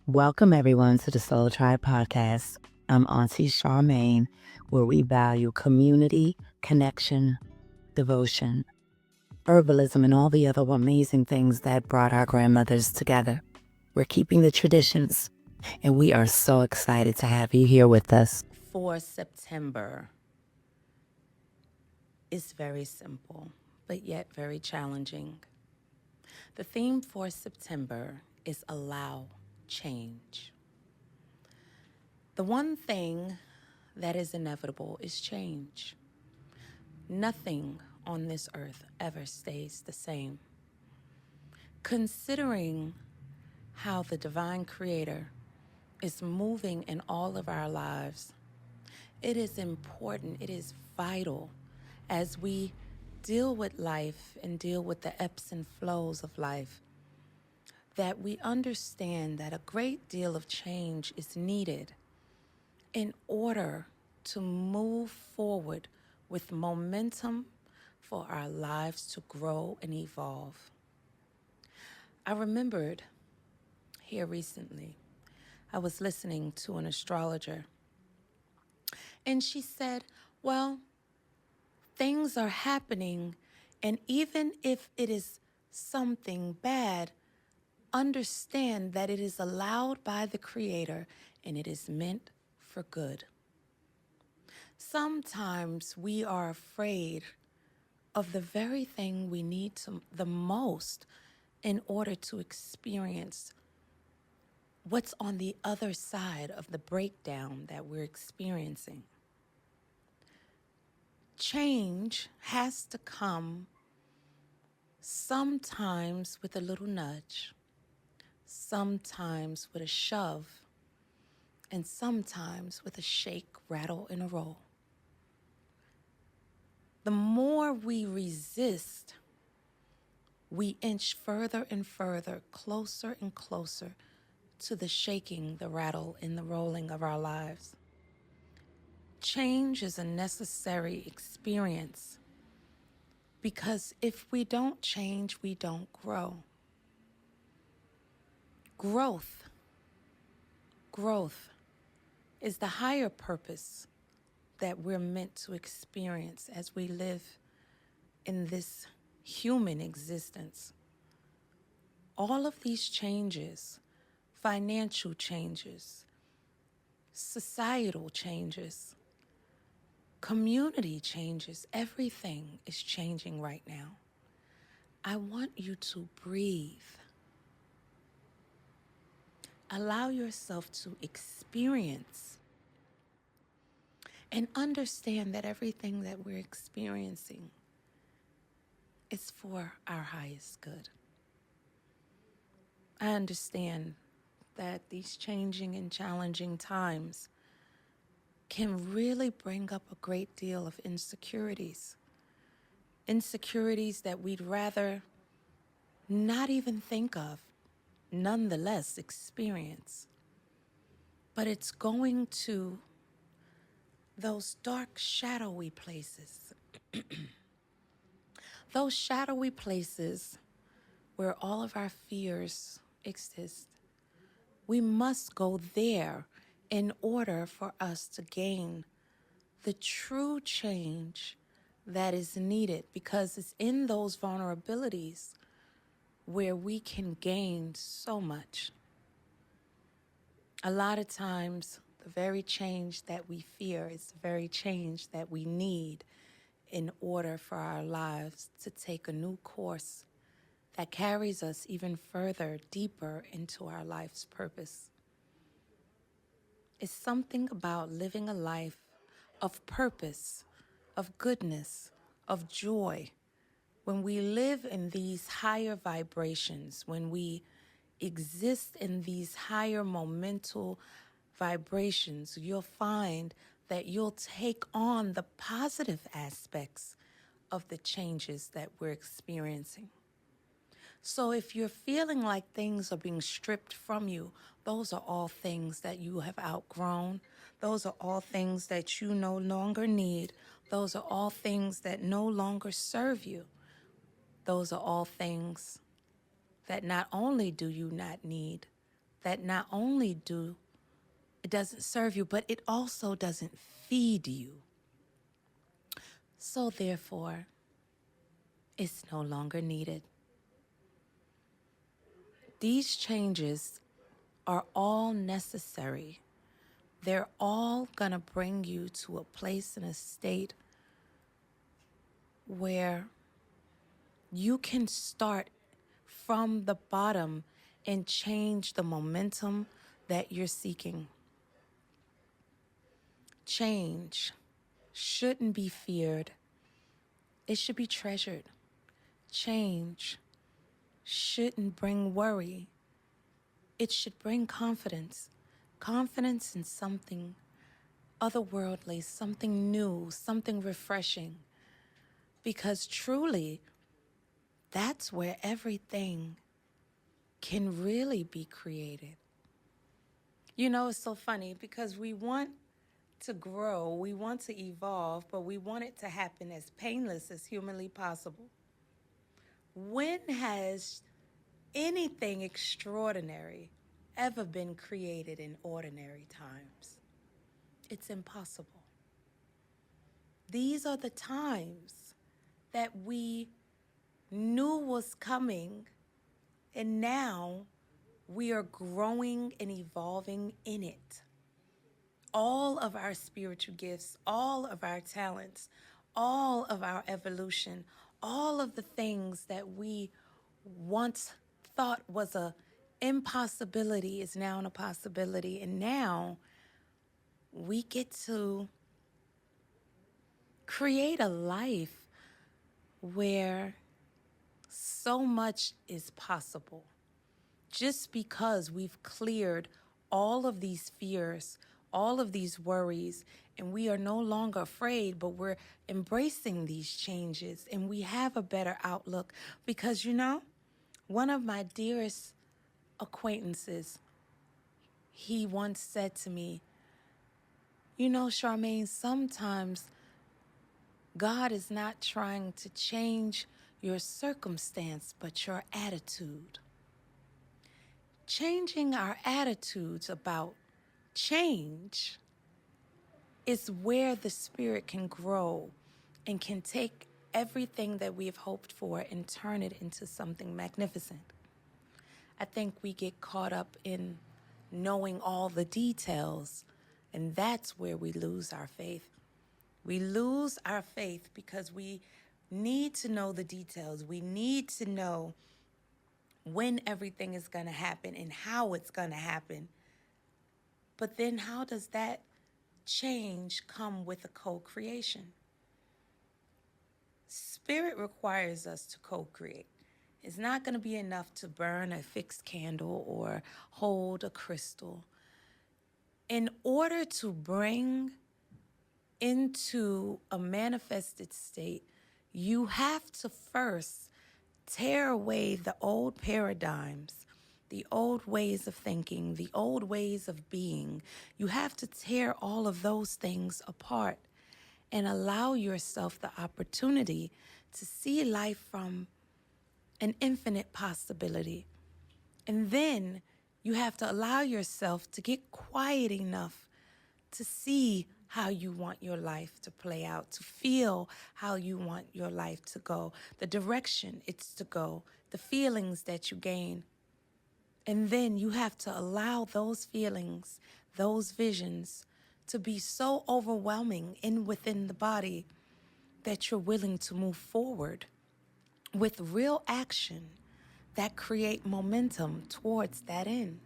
Welcome, everyone, to the Soul Tribe podcast. I'm Aunty Charmaine, where we value community, connection, devotion, herbalism, and all the other amazing things that brought our grandmothers together. We're keeping the traditions, and we are so excited to have you here with us. For September is very simple, but yet very challenging. The theme for September is allow change. The one thing that is inevitable is change. Nothing on this earth ever stays the same. Considering how the divine creator is moving in all of our lives, it is important, it is vital as we deal with life and deal with the ebbs and flows of life, that we understand that a great deal of change is needed in order to move forward with momentum for our lives to grow and evolve. I remembered here recently, I was listening to an astrologer, and she said, well, things are happening, and even if it is something bad, understand that it is allowed by the Creator and it is meant for good. Sometimes we are afraid of the very thing we need the most in order to experience what's on the other side of the breakdown that we're experiencing. Change has to come sometimes with a little nudge, sometimes with a shove, and sometimes with a shake, rattle, and a roll. The more we resist, we inch further and further, closer and closer to the shaking, the rattle, and the rolling of our lives. Change is a necessary experience because if we don't change, we don't grow. Growth is the higher purpose that we're meant to experience as we live in this human existence. All of these changes, financial changes, societal changes, community changes, everything is changing right now. I want you to breathe. Allow yourself to experience and understand that everything that we're experiencing is for our highest good. I understand that these changing and challenging times can really bring up a great deal of insecurities. Insecurities that we'd rather not even think of, nonetheless experience. But it's going to those dark, shadowy places. Those shadowy places where all of our fears exist. We must go there in order for us to gain the true change that is needed, because it's in those vulnerabilities where we can gain so much. A lot of times, the very change that we fear is the very change that we need in order for our lives to take a new course that carries us even further, deeper into our life's purpose. It's something about living a life of purpose, of goodness, of joy. When we live in these higher vibrations, when we exist in these higher momental vibrations, you'll find that you'll take on the positive aspects of the changes that we're experiencing. So if you're feeling like things are being stripped from you, those are all things that you have outgrown. Those are all things that you no longer need. Those are all things that no longer serve you. Those are all things that not only do you not need, that not only it doesn't serve you, but it also doesn't feed you. So therefore, it's no longer needed. These changes are all necessary. They're all gonna bring you to a place and a state where you can start from the bottom and change the momentum that you're seeking. Change shouldn't be feared. It should be treasured. Change shouldn't bring worry. It should bring confidence. Confidence in something otherworldly, something new, something refreshing. Because truly, that's where everything can really be created. You know, it's so funny because we want to grow, we want to evolve, but we want it to happen as painless as humanly possible. When has anything extraordinary ever been created in ordinary times? It's impossible. These are the times that we knew was coming, and now we are growing and evolving in it. All of our spiritual gifts, all of our talents, all of our evolution, all of the things that we once thought was a impossibility is now a possibility. And now we get to create a life where so much is possible just because we've cleared all of these fears, all of these worries, and we are no longer afraid, but we're embracing these changes and we have a better outlook. Because, you know, one of my dearest acquaintances, he once said to me, you know, Charmaine, sometimes God is not trying to change your circumstance, but your attitude. Changing our attitudes about change is where the spirit can grow and can take everything that we have hoped for and turn it into something magnificent. I think we get caught up in knowing all the details, and that's where we lose our faith. We lose our faith because we need to know the details. We need to know when everything is going to happen and how it's going to happen. But then how does that change come with a co-creation? Spirit requires us to co-create. It's not going to be enough to burn a fixed candle or hold a crystal. In order to bring into a manifested state, you have to first tear away the old paradigms, the old ways of thinking, the old ways of being. You have to tear all of those things apart and allow yourself the opportunity to see life from an infinite possibility. And then you have to allow yourself to get quiet enough to see how you want your life to play out, to feel how you want your life to go, the direction it's to go, the feelings that you gain. And then you have to allow those feelings, those visions to be so overwhelming within the body that you're willing to move forward with real action that create momentum towards that end.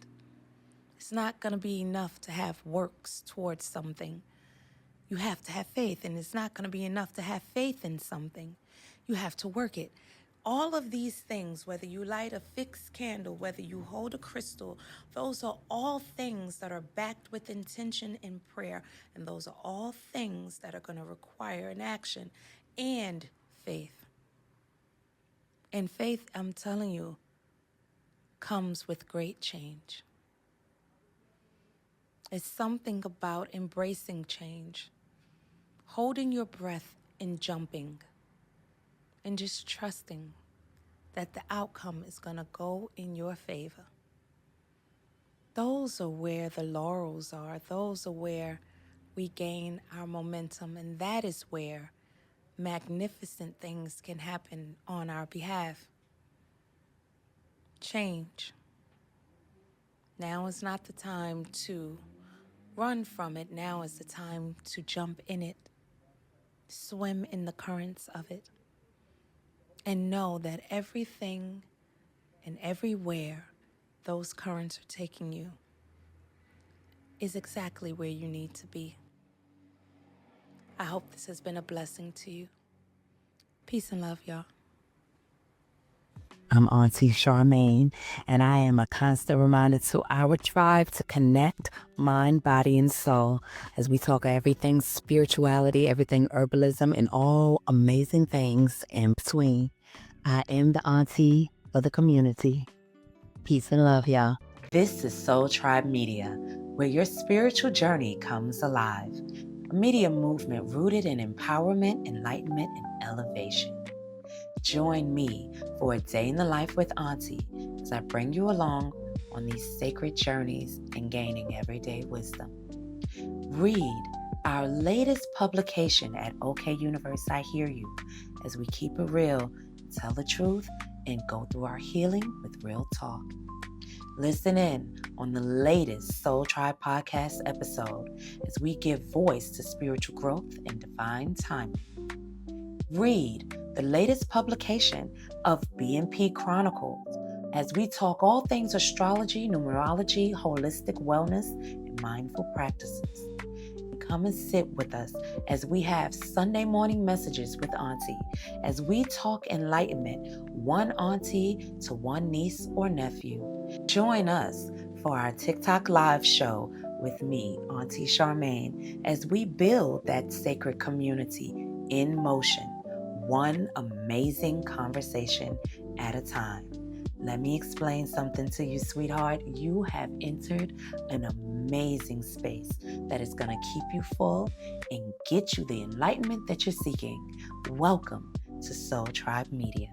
It's not going to be enough to have works towards something. You have to have faith, and it's not going to be enough to have faith in something. You have to work it. All of these things, whether you light a fixed candle, whether you hold a crystal, those are all things that are backed with intention and prayer, and those are all things that are going to require an action and faith. And faith, I'm telling you, comes with great change. It's something about embracing change, holding your breath and jumping, and just trusting that the outcome is going to go in your favor. those are where the laurels are. Those are where we gain our momentum, and that is where magnificent things can happen on our behalf. Change. Now is not the time to run from it. Now is the time to jump in it, swim in the currents of it, and know that everything and everywhere those currents are taking you is exactly where you need to be. I hope this has been a blessing to you. Peace and love, y'all. I'm Aunty Charmaine, and I am a constant reminder to our tribe to connect mind, body, and soul as we talk everything spirituality, everything herbalism, and all amazing things in between. I am the auntie of the community. Peace and love, y'all. This is Soul Tribe Media, where your spiritual journey comes alive. A media movement rooted in empowerment, enlightenment, and elevation. Join me for a day in the life with Auntie as I bring you along on these sacred journeys and gaining everyday wisdom. Read our latest publication at OK Universe I Hear You as we keep it real, tell the truth, and go through our healing with real talk. Listen in on the latest Soul Tribe podcast episode as we give voice to spiritual growth and divine timing. Read the latest publication of BNP Chronicles as we talk all things astrology, numerology, holistic wellness, and mindful practices. Come and sit with us as we have Sunday morning messages with Auntie, as we talk enlightenment, one auntie to one niece or nephew. Join us for our TikTok live show with me, Aunty Charmaine, as we build that sacred community in motion, one amazing conversation at a time. Let me explain something to you, sweetheart. You have entered an amazing space that is going to keep you full and get you the enlightenment that you're seeking. Welcome to Soul Tribe Media.